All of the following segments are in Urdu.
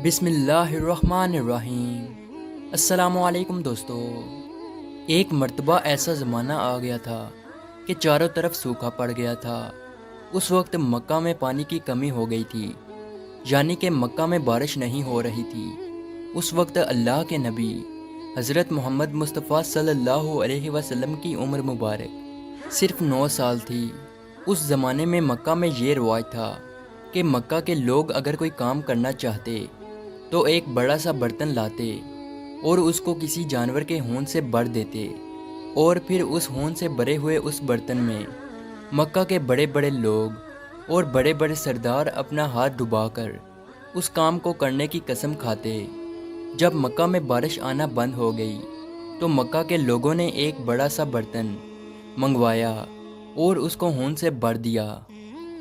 بسم اللہ الرحمن الرحیم۔ السلام علیکم دوستو۔ ایک مرتبہ ایسا زمانہ آ گیا تھا کہ چاروں طرف سوکھا پڑ گیا تھا۔ اس وقت مکہ میں پانی کی کمی ہو گئی تھی، یعنی کہ مکہ میں بارش نہیں ہو رہی تھی۔ اس وقت اللہ کے نبی حضرت محمد مصطفیٰ صلی اللہ علیہ وسلم کی عمر مبارک صرف 9 سال تھی۔ اس زمانے میں مکہ میں یہ رواج تھا کہ مکہ کے لوگ اگر کوئی کام کرنا چاہتے تو ایک بڑا سا برتن لاتے اور اس کو کسی جانور کے خون سے بھر دیتے، اور پھر اس خون سے بھرے ہوئے اس برتن میں مکہ کے بڑے بڑے لوگ اور بڑے بڑے سردار اپنا ہاتھ ڈبا کر اس کام کو کرنے کی قسم کھاتے۔ جب مکہ میں بارش آنا بند ہو گئی تو مکہ کے لوگوں نے ایک بڑا سا برتن منگوایا اور اس کو خون سے بھر دیا،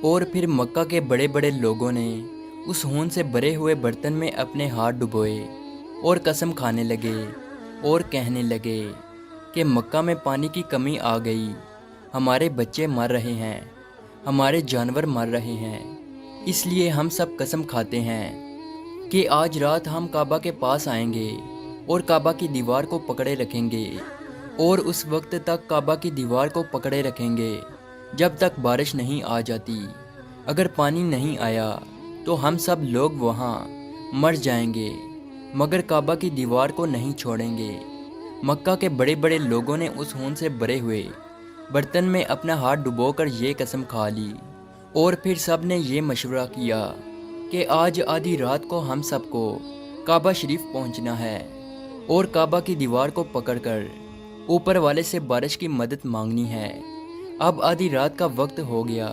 اور پھر مکہ کے بڑے بڑے لوگوں نے اس خون سے بھرے ہوئے برتن میں اپنے ہاتھ ڈبوئے اور قسم کھانے لگے اور کہنے لگے کہ مکہ میں پانی کی کمی آ گئی، ہمارے بچے مر رہے ہیں، ہمارے جانور مر رہے ہیں، اس لیے ہم سب قسم کھاتے ہیں کہ آج رات ہم کعبہ کے پاس آئیں گے اور کعبہ کی دیوار کو پکڑے رکھیں گے، اور اس وقت تک کعبہ کی دیوار کو پکڑے رکھیں گے جب تک بارش نہیں آ جاتی۔ اگر پانی نہیں آیا تو ہم سب لوگ وہاں مر جائیں گے، مگر کعبہ کی دیوار کو نہیں چھوڑیں گے۔ مکہ کے بڑے بڑے لوگوں نے اس خون سے بھرے ہوئے برتن میں اپنا ہاتھ ڈبو کر یہ قسم کھا لی، اور پھر سب نے یہ مشورہ کیا کہ آج آدھی رات کو ہم سب کو کعبہ شریف پہنچنا ہے اور کعبہ کی دیوار کو پکڑ کر اوپر والے سے بارش کی مدد مانگنی ہے۔ اب آدھی رات کا وقت ہو گیا۔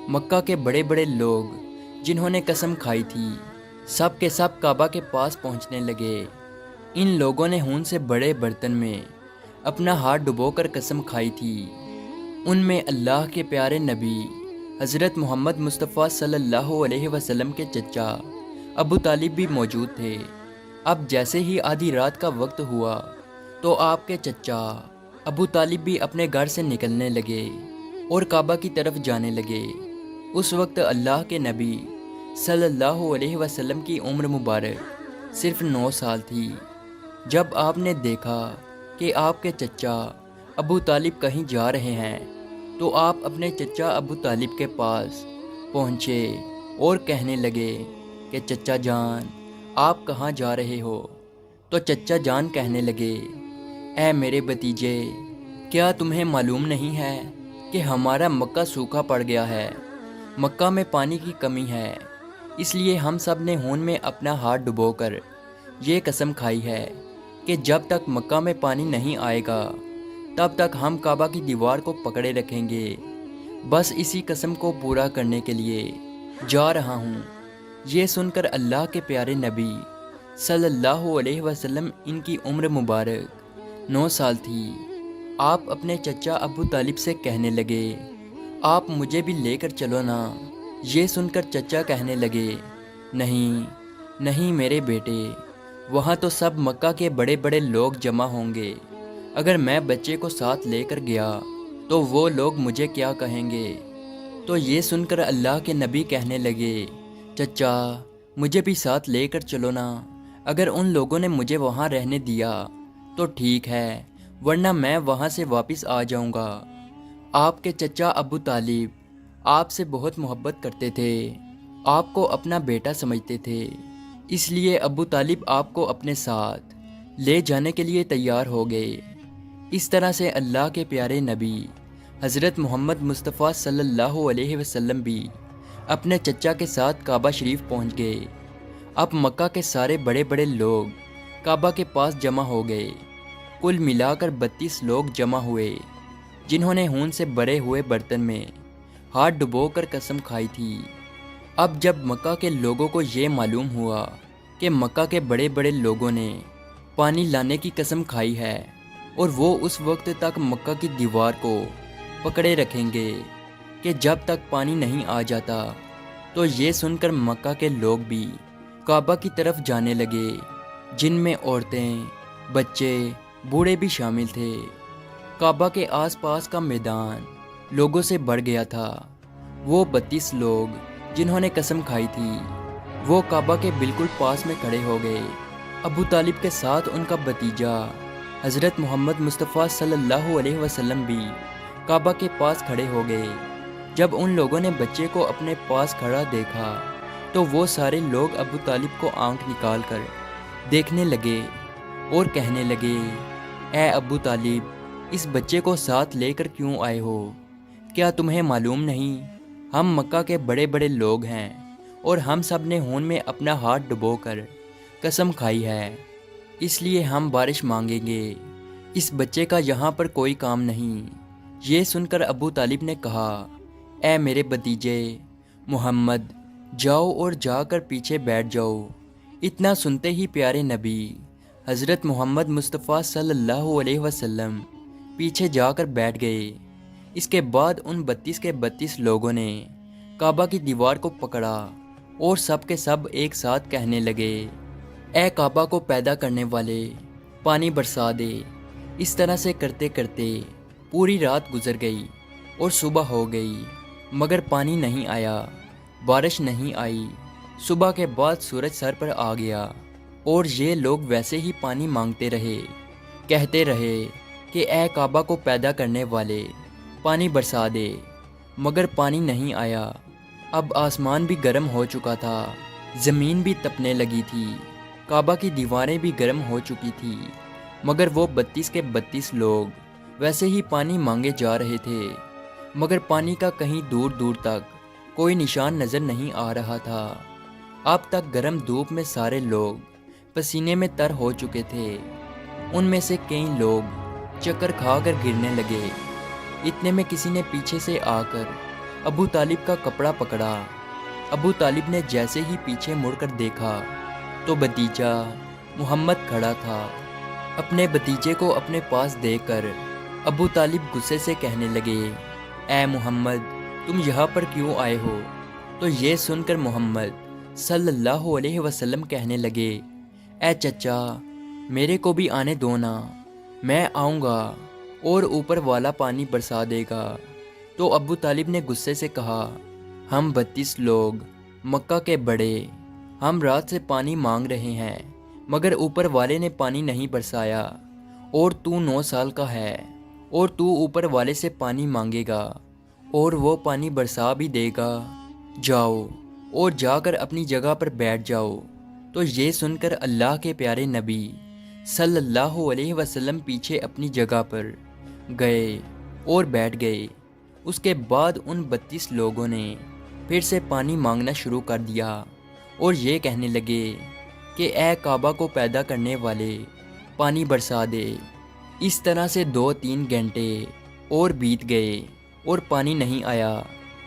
مکہ کے بڑے بڑے لوگ جنہوں نے قسم کھائی تھی سب کے سب کعبہ کے پاس پہنچنے لگے۔ ان لوگوں نے خون سے بڑے برتن میں اپنا ہاتھ ڈبو کر قسم کھائی تھی۔ ان میں اللہ کے پیارے نبی حضرت محمد مصطفیٰ صلی اللہ علیہ وسلم کے چچا ابو طالب بھی موجود تھے۔ اب جیسے ہی آدھی رات کا وقت ہوا تو آپ کے چچا ابو طالب بھی اپنے گھر سے نکلنے لگے اور کعبہ کی طرف جانے لگے۔ اس وقت اللہ کے نبی صلی اللہ علیہ وسلم کی عمر مبارک صرف 9 سال تھی۔ جب آپ نے دیکھا کہ آپ کے چچا ابو طالب کہیں جا رہے ہیں تو آپ اپنے چچا ابو طالب کے پاس پہنچے اور کہنے لگے کہ چچا جان آپ کہاں جا رہے ہو؟ تو چچا جان کہنے لگے، اے میرے بھتیجے، کیا تمہیں معلوم نہیں ہے کہ ہمارا مکہ سوکھا پڑ گیا ہے، مکہ میں پانی کی کمی ہے، اس لیے ہم سب نے خون میں اپنا ہاتھ ڈبو کر یہ قسم کھائی ہے کہ جب تک مکہ میں پانی نہیں آئے گا تب تک ہم کعبہ کی دیوار کو پکڑے رکھیں گے۔ بس اسی قسم کو پورا کرنے کے لیے جا رہا ہوں۔ یہ سن کر اللہ کے پیارے نبی صلی اللہ علیہ وسلم، ان کی عمر مبارک 9 سال تھی، آپ اپنے چچا ابو طالب سے کہنے لگے، آپ مجھے بھی لے کر چلو نا۔ یہ سن کر چچا کہنے لگے، نہیں نہیں میرے بیٹے، وہاں تو سب مکہ کے بڑے بڑے لوگ جمع ہوں گے، اگر میں بچے کو ساتھ لے کر گیا تو وہ لوگ مجھے کیا کہیں گے؟ تو یہ سن کر اللہ کے نبی کہنے لگے، چچا مجھے بھی ساتھ لے کر چلو نا، اگر ان لوگوں نے مجھے وہاں رہنے دیا تو ٹھیک ہے، ورنہ میں وہاں سے واپس آ جاؤں گا۔ آپ کے چچا ابو طالب آپ سے بہت محبت کرتے تھے، آپ کو اپنا بیٹا سمجھتے تھے، اس لیے ابو طالب آپ کو اپنے ساتھ لے جانے کے لیے تیار ہو گئے۔ اس طرح سے اللہ کے پیارے نبی حضرت محمد مصطفیٰ صلی اللہ علیہ وسلم بھی اپنے چچا کے ساتھ کعبہ شریف پہنچ گئے۔ اب مکہ کے سارے بڑے بڑے لوگ کعبہ کے پاس جمع ہو گئے۔ کل ملا کر 32 لوگ جمع ہوئے جنہوں نے خون سے بھرے ہوئے برتن میں ہاتھ ڈبو کر قسم کھائی تھی۔ اب جب مکہ کے لوگوں کو یہ معلوم ہوا کہ مکہ کے بڑے بڑے لوگوں نے پانی لانے کی قسم کھائی ہے اور وہ اس وقت تک مکہ کی دیوار کو پکڑے رکھیں گے کہ جب تک پانی نہیں آ جاتا، تو یہ سن کر مکہ کے لوگ بھی کعبہ کی طرف جانے لگے، جن میں عورتیں، بچے، بوڑھے بھی شامل تھے۔ کعبہ کے آس پاس کا میدان لوگوں سے بھر گیا تھا۔ وہ 32 لوگ جنہوں نے قسم کھائی تھی وہ کعبہ کے بالکل پاس میں کھڑے ہو گئے۔ ابو طالب کے ساتھ ان کا بھتیجا حضرت محمد مصطفیٰ صلی اللہ علیہ وسلم بھی کعبہ کے پاس کھڑے ہو گئے۔ جب ان لوگوں نے بچے کو اپنے پاس کھڑا دیکھا تو وہ سارے لوگ ابو طالب کو آنکھ نکال کر دیکھنے لگے اور کہنے لگے، اے ابو طالب، اس بچے کو ساتھ لے کر کیوں آئے ہو؟ کیا تمہیں معلوم نہیں ہم مکہ کے بڑے بڑے لوگ ہیں اور ہم سب نے ہون میں اپنا ہاتھ ڈبو کر قسم کھائی ہے، اس لیے ہم بارش مانگیں گے، اس بچے کا یہاں پر کوئی کام نہیں۔ یہ سن کر ابو طالب نے کہا، اے میرے بھتیجے محمد، جاؤ اور جا کر پیچھے بیٹھ جاؤ۔ اتنا سنتے ہی پیارے نبی حضرت محمد مصطفیٰ صلی اللہ علیہ وسلم پیچھے جا کر بیٹھ گئے۔ اس کے بعد ان 32 کے 32 لوگوں نے کعبہ کی دیوار کو پکڑا اور سب کے سب ایک ساتھ کہنے لگے، اے کعبہ کو پیدا کرنے والے، پانی برسا دے۔ اس طرح سے کرتے کرتے پوری رات گزر گئی اور صبح ہو گئی، مگر پانی نہیں آیا، بارش نہیں آئی۔ صبح کے بعد سورج سر پر آ گیا اور یہ لوگ ویسے ہی پانی مانگتے رہے، کہتے رہے کہ اے کعبہ کو پیدا کرنے والے، پانی برسا دے، مگر پانی نہیں آیا۔ اب آسمان بھی گرم ہو چکا تھا، زمین بھی تپنے لگی تھی، کعبہ کی دیواریں بھی گرم ہو چکی تھی، مگر وہ 32 کے 32 لوگ ویسے ہی پانی مانگے جا رہے تھے، مگر پانی کا کہیں دور دور تک کوئی نشان نظر نہیں آ رہا تھا۔ اب تک گرم دھوپ میں سارے لوگ پسینے میں تر ہو چکے تھے، ان میں سے کئی لوگ چکر کھا کر گرنے لگے۔ اتنے میں کسی نے پیچھے سے آ کر ابو طالب کا کپڑا پکڑا۔ ابو طالب نے جیسے ہی پیچھے مڑ کر دیکھا تو بھتیجا محمد کھڑا تھا۔ اپنے بھتیجے کو اپنے پاس دیکھ کر ابو طالب غصے سے کہنے لگے، اے محمد، تم یہاں پر کیوں آئے ہو؟ تو یہ سن کر محمد صلی اللہ علیہ وسلم کہنے لگے، اے چچا، میرے کو بھی آنے دو نا، میں آؤں گا اور اوپر والا پانی برسا دے گا۔ تو ابو طالب نے غصے سے کہا، ہم 32 لوگ مکہ کے بڑے، ہم رات سے پانی مانگ رہے ہیں، مگر اوپر والے نے پانی نہیں برسایا، اور تو 9 سال کا ہے اور تو اوپر والے سے پانی مانگے گا اور وہ پانی برسا بھی دے گا، جاؤ اور جا کر اپنی جگہ پر بیٹھ جاؤ۔ تو یہ سن کر اللہ کے پیارے نبی صلی اللہ علیہ وسلم پیچھے اپنی جگہ پر گئے اور بیٹھ گئے۔ اس کے بعد ان 32 لوگوں نے پھر سے پانی مانگنا شروع کر دیا اور یہ کہنے لگے کہ اے کعبہ کو پیدا کرنے والے، پانی برسا دے۔ اس طرح سے 2-3 گھنٹے اور بیت گئے اور پانی نہیں آیا،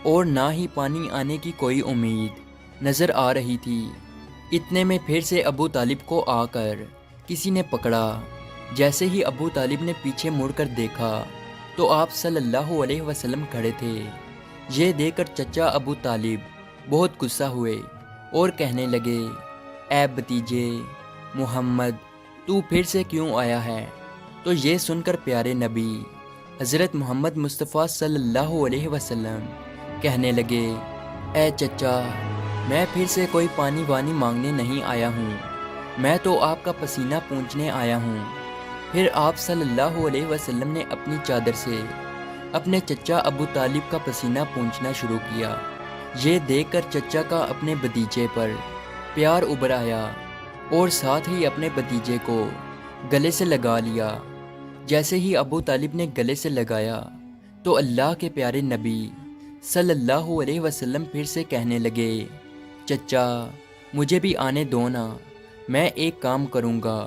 اور نہ ہی پانی آنے کی کوئی امید نظر آ رہی تھی۔ اتنے میں پھر سے ابو طالب کو آ کر کسی نے پکڑا۔ جیسے ہی ابو طالب نے پیچھے مڑ کر دیکھا تو آپ صلی اللہ علیہ وسلم کھڑے تھے۔ یہ دیکھ کر چچا ابو طالب بہت غصہ ہوئے اور کہنے لگے، اے بھتیجے محمد، تو پھر سے کیوں آیا ہے؟ تو یہ سن کر پیارے نبی حضرت محمد مصطفیٰ صلی اللہ علیہ وسلم کہنے لگے، اے چچا، میں پھر سے کوئی پانی وانی مانگنے نہیں آیا ہوں، میں تو آپ کا پسینہ پونچھنے آیا ہوں۔ پھر آپ صلی اللہ علیہ وسلم نے اپنی چادر سے اپنے چچا ابو طالب کا پسینہ پونچھنا شروع کیا۔ یہ دیکھ کر چچا کا اپنے بھتیجے پر پیار ابھر آیا اور ساتھ ہی اپنے بھتیجے کو گلے سے لگا لیا۔ جیسے ہی ابو طالب نے گلے سے لگایا تو اللہ کے پیارے نبی صلی اللہ علیہ وسلم پھر سے کہنے لگے، چچا، مجھے بھی آنے دو نا، میں ایک کام کروں گا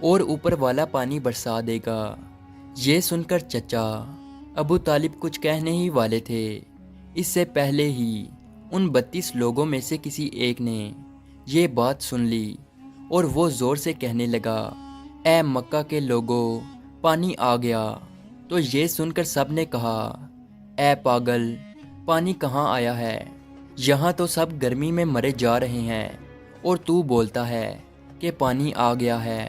اور اوپر والا پانی برسا دے گا۔ یہ سن کر چچا ابو طالب کچھ کہنے ہی والے تھے، اس سے پہلے ہی ان 32 لوگوں میں سے کسی ایک نے یہ بات سن لی اور وہ زور سے کہنے لگا، اے مکہ کے لوگوں، پانی آ گیا۔ تو یہ سن کر سب نے کہا، اے پاگل، پانی کہاں آیا ہے؟ یہاں تو سب گرمی میں مرے جا رہے ہیں اور تو بولتا ہے کہ پانی آ گیا ہے۔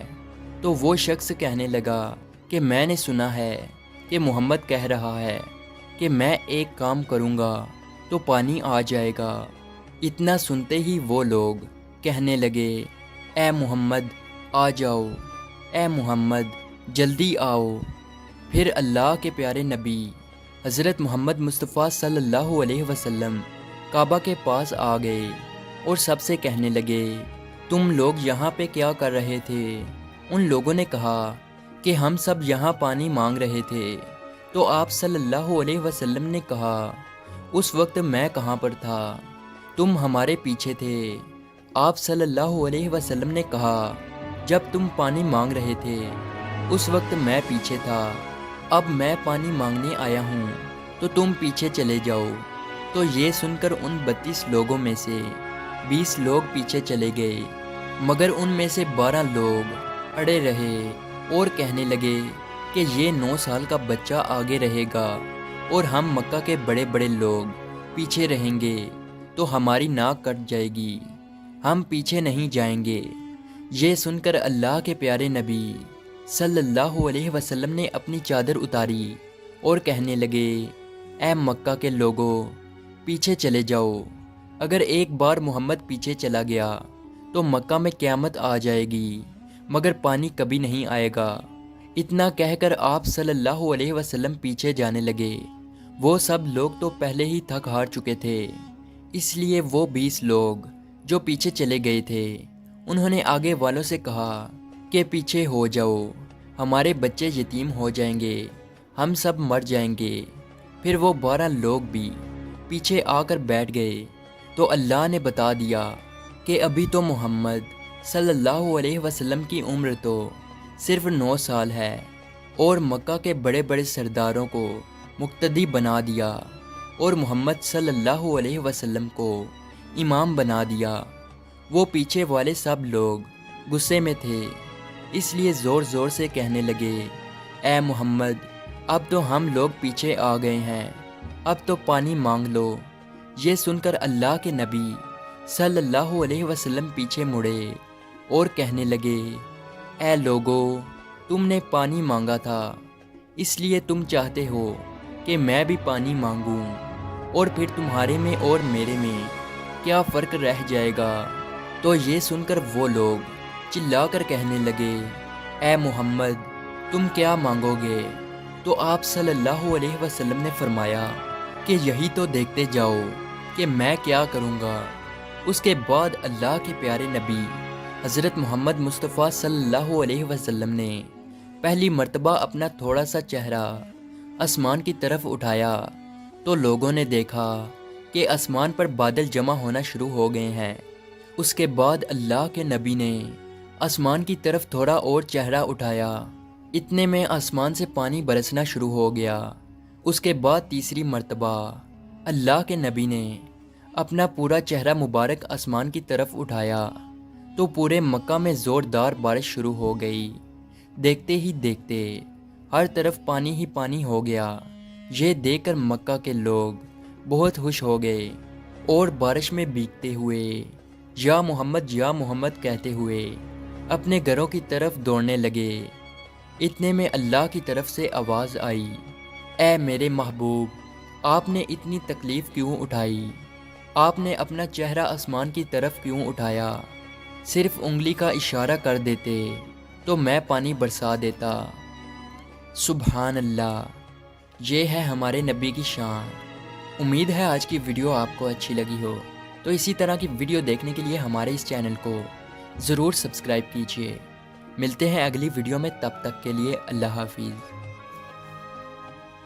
تو وہ شخص کہنے لگا کہ میں نے سنا ہے کہ محمد کہہ رہا ہے کہ میں ایک کام کروں گا تو پانی آ جائے گا۔ اتنا سنتے ہی وہ لوگ کہنے لگے، اے محمد آ جاؤ، اے محمد جلدی آؤ۔ پھر اللہ کے پیارے نبی حضرت محمد مصطفیٰ صلی اللہ علیہ وسلم کعبہ کے پاس آ گئے اور سب سے کہنے لگے، تم لوگ یہاں پہ کیا کر رہے تھے؟ ان لوگوں نے کہا کہ ہم سب یہاں پانی مانگ رہے تھے۔ تو آپ صلی اللہ علیہ وسلم نے کہا، اس وقت میں کہاں پر تھا؟ تم ہمارے پیچھے تھے۔ آپ صلی اللہ علیہ وسلم نے کہا، جب تم پانی مانگ رہے تھے اس وقت میں پیچھے تھا، اب میں پانی مانگنے آیا ہوں تو تم پیچھے چلے جاؤ۔ تو یہ سن کر ان 32 لوگوں میں سے 20 لوگ پیچھے چلے گئے، مگر ان میں سے 12 لوگ اڑے رہے اور کہنے لگے کہ یہ 9 سال کا بچہ آگے رہے گا اور ہم مکہ کے بڑے بڑے لوگ پیچھے رہیں گے تو ہماری ناک کٹ جائے گی، ہم پیچھے نہیں جائیں گے۔ یہ سن کر اللہ کے پیارے نبی صلی اللہ علیہ وسلم نے اپنی چادر اتاری اور کہنے لگے، اے مکہ کے لوگوں پیچھے چلے جاؤ، اگر ایک بار محمد پیچھے چلا گیا تو مکہ میں قیامت آ جائے گی، مگر پانی کبھی نہیں آئے گا۔ اتنا کہہ کر آپ صلی اللہ علیہ وسلم پیچھے جانے لگے۔ وہ سب لوگ تو پہلے ہی تھک ہار چکے تھے، اس لیے وہ 20 لوگ جو پیچھے چلے گئے تھے انہوں نے آگے والوں سے کہا کہ پیچھے ہو جاؤ، ہمارے بچے یتیم ہو جائیں گے، ہم سب مر جائیں گے۔ پھر وہ 12 لوگ بھی پیچھے آ کر بیٹھ گئے تو اللہ نے بتا دیا کہ ابھی تو محمد صلی اللہ علیہ وسلم کی عمر تو صرف 9 سال ہے، اور مکہ کے بڑے بڑے سرداروں کو مقتدی بنا دیا اور محمد صلی اللہ علیہ وسلم کو امام بنا دیا۔ وہ پیچھے والے سب لوگ غصے میں تھے، اس لیے زور زور سے کہنے لگے، اے محمد اب تو ہم لوگ پیچھے آ گئے ہیں، اب تو پانی مانگ لو۔ یہ سن کر اللہ کے نبی صلی اللہ علیہ وسلم پیچھے مڑے اور کہنے لگے، اے لوگو تم نے پانی مانگا تھا، اس لیے تم چاہتے ہو کہ میں بھی پانی مانگوں، اور پھر تمہارے میں اور میرے میں کیا فرق رہ جائے گا؟ تو یہ سن کر وہ لوگ چلا کر کہنے لگے، اے محمد تم کیا مانگو گے؟ تو آپ صلی اللہ علیہ وسلم نے فرمایا کہ یہی تو دیکھتے جاؤ کہ میں کیا کروں گا۔ اس کے بعد اللہ کے پیارے نبی حضرت محمد مصطفیٰ صلی اللہ علیہ وسلم نے پہلی مرتبہ اپنا تھوڑا سا چہرہ آسمان کی طرف اٹھایا تو لوگوں نے دیکھا کہ آسمان پر بادل جمع ہونا شروع ہو گئے ہیں۔ اس کے بعد اللہ کے نبی نے آسمان کی طرف تھوڑا اور چہرہ اٹھایا، اتنے میں آسمان سے پانی برسنا شروع ہو گیا۔ اس کے بعد تیسری مرتبہ اللہ کے نبی نے اپنا پورا چہرہ مبارک آسمان کی طرف اٹھایا تو پورے مکہ میں زوردار بارش شروع ہو گئی۔ دیکھتے ہی دیکھتے ہر طرف پانی ہی پانی ہو گیا۔ یہ دیکھ کر مکہ کے لوگ بہت خوش ہو گئے اور بارش میں بھیگتے ہوئے یا محمد کہتے ہوئے اپنے گھروں کی طرف دوڑنے لگے۔ اتنے میں اللہ کی طرف سے آواز آئی، اے میرے محبوب آپ نے اتنی تکلیف کیوں اٹھائی؟ آپ نے اپنا چہرہ آسمان کی طرف کیوں اٹھایا؟ صرف انگلی کا اشارہ کر دیتے تو میں پانی برسا دیتا۔ سبحان اللہ، یہ ہے ہمارے نبی کی شان۔ امید ہے آج کی ویڈیو آپ کو اچھی لگی ہو، تو اسی طرح کی ویڈیو دیکھنے کے لیے ہمارے اس چینل کو ضرور سبسکرائب کیجیے۔ ملتے ہیں اگلی ویڈیو میں، تب تک کے لیے اللہ حافظ۔